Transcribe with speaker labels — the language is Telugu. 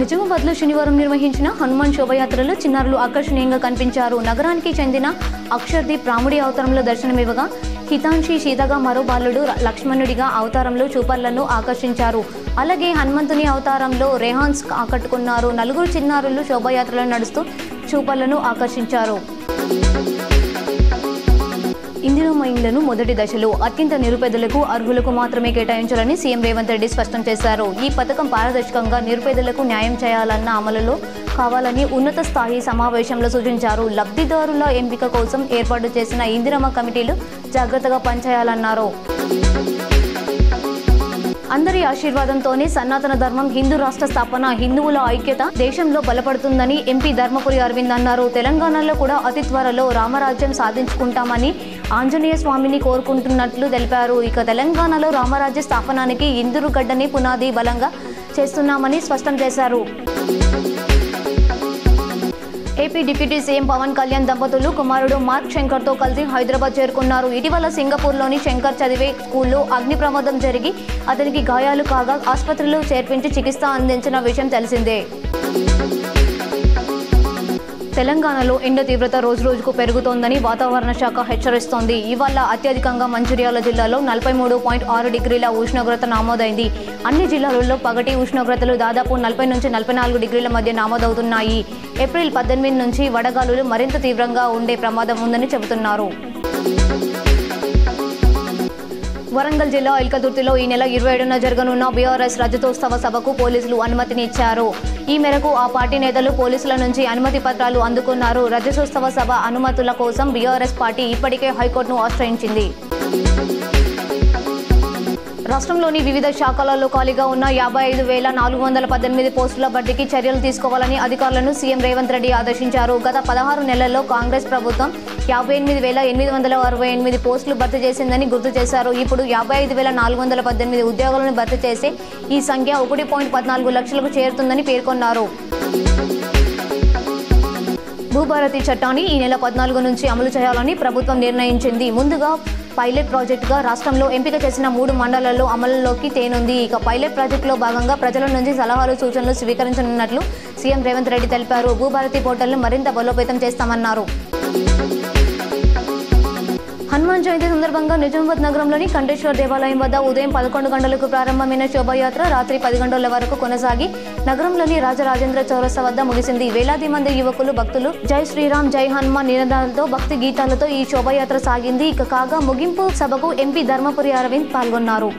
Speaker 1: నిజామాబాద్లో శనివారం నిర్వహించిన హనుమాన్ శోభయాత్రలో చిన్నారులు ఆకర్షణీయంగా కనిపించారు. నగరానికి చెందిన అక్షర్దీప్ రాముడి అవతారంలో దర్శనమివ్వగా హితాంషి సీతగా మరో బాలుడు లక్ష్మణుడిగా అవతారంలో చూపర్లను ఆకర్షించారు. అలాగే హనుమంతుని అవతారంలో రెహాన్స్ ఆకట్టుకున్నారు. నలుగురు చిన్నారులు శోభయాత్రలో నడుస్తూ చూపర్లను ఆకర్షించారు. ఇందిరమ్మ ఇండ్లను మొదటి దశలో అత్యంత నిరుపేదలకు అర్హులకు మాత్రమే కేటాయించాలని సీఎం రేవంత్ రెడ్డి స్పష్టం చేశారు. ఈ పథకం పారదర్శకంగా నిరుపేదలకు న్యాయం చేయాలన్న అమలులో కావాలని ఉన్నత స్థాయి సమావేశంలో సూచించారు. లబ్ధిదారుల ఎంపిక కోసం ఏర్పాటు చేసిన ఇందిరమ్మ కమిటీలు జాగ్రత్తగా పనిచేయాలన్నారు. అందరి ఆశీర్వాదంతోనే సనాతన ధర్మం, హిందూ రాష్ట్ర స్థాపన, హిందువుల ఐక్యత దేశంలో బలపడుతుందని ఎంపీ ధర్మపురి అరవింద్ అన్నారు. తెలంగాణలో కూడా అతి త్వరలో రామరాజ్యం సాధించుకుంటామని ఆంజనేయ స్వామిని కోరుకుంటున్నట్లు తెలిపారు. ఇక తెలంగాణలో రామరాజ్య స్థాపనానికి ఇందురుగడ్డని పునాది బలంగా చేస్తున్నామని స్పష్టం చేశారు. AP deputy CM Pawan Kalyan దంపతులు కుమారుడు మార్క్ శంకర్తో కలిసి హైదరాబాద్ చేరుకున్నారు. ఇటీవల సింగపూర్లోని శంకర్ చదివే స్కూల్లో అగ్ని ప్రమాదం జరిగి అతనికి గాయాలు కాగా ఆసుపత్రిలో చేర్పించి చికిత్స అందించిన విషయం తెలిసిందే. తెలంగాణలో ఎండ తీవ్రత రోజురోజుకు పెరుగుతోందని వాతావరణ శాఖ హెచ్చరిస్తోంది. ఇవాళ అత్యధికంగా మంచిర్యాల జిల్లాలో 43.6 డిగ్రీల ఉష్ణోగ్రత నమోదైంది. అన్ని జిల్లాలలో పగటి ఉష్ణోగ్రతలు దాదాపు 40 నుంచి 44 డిగ్రీల మధ్య నమోదవుతున్నాయి. ఏప్రిల్ 18 నుంచి వడగాలులు మరింత తీవ్రంగా ఉండే ప్రమాదం ఉందని చెబుతున్నారు. వరంగల్ జిల్లా ఎల్కదుర్తిలో ఈ నెల 27న జరగనున్న బీఆర్ఎస్ రజతోత్సవ సభకు పోలీసులు అనుమతిని ఇచ్చారు. ఈ మేరకు ఆ పార్టీ నేతలు పోలీసుల నుంచి అనుమతి పత్రాలు అందుకున్నారు. రజతోత్సవ సభ అనుమతుల కోసం బీఆర్ఎస్ పార్టీ ఇప్పటికే హైకోర్టును ఆశ్రయించింది. రాష్ట్రంలోని వివిధ శాఖలలో ఖాళీగా ఉన్న 55,418 పోస్టుల భర్తీకి చర్యలు తీసుకోవాలని అధికారులను సీఎం రేవంత్ రెడ్డి ఆదేశించారు. గత 16 నెలల్లో కాంగ్రెస్ ప్రభుత్వం 58,868 పోస్టులు భర్తీ చేసిందని గుర్తు చేశారు. ఇప్పుడు 55,418 ఉద్యోగాలను భర్తీ చేసే ఈ సంఖ్య 1.14 లక్షలకు చేరుతుందని పేర్కొన్నారు. భూభారతి చట్టాన్ని ఈ నెల 14 నుంచి అమలు చేయాలని ప్రభుత్వం నిర్ణయించింది. ముందుగా పైలట్ ప్రాజెక్టుగా రాష్ట్రంలో ఎంపిక చేసిన 3 మండలాల్లో అమలులోకి తేనుంది. ఇక పైలట్ ప్రాజెక్టులో భాగంగా ప్రజల నుంచి సలహాలు సూచనలు స్వీకరించనున్నట్లు సీఎం రేవంత్ రెడ్డి తెలిపారు. భూభారతి పోర్టల్ను మరింత బలోపేతం చేస్తామన్నారు. హనుమాన్ జయంతి సందర్భంగా నిజామాబాద్ నగరంలోని కంఠేశ్వర్ దేవాలయం వద్ద ఉదయం 11 గంటలకు ప్రారంభమైన శోభాయాత్ర రాత్రి 10 గంటల వరకు కొనసాగి నగరంలోని రాజరాజేంద్ర చౌరస్తా వద్ద ముగిసింది. వేలాది మంది యువకులు భక్తులు జై శ్రీరామ్, జై హనుమాన్ నినాదాలతో భక్తి గీతాలతో ఈ శోభాయాత్ర సాగింది. కాగా ముగింపు సభకు ఎంపీ ధర్మపురి అరవింద్ పాల్గొన్నారు.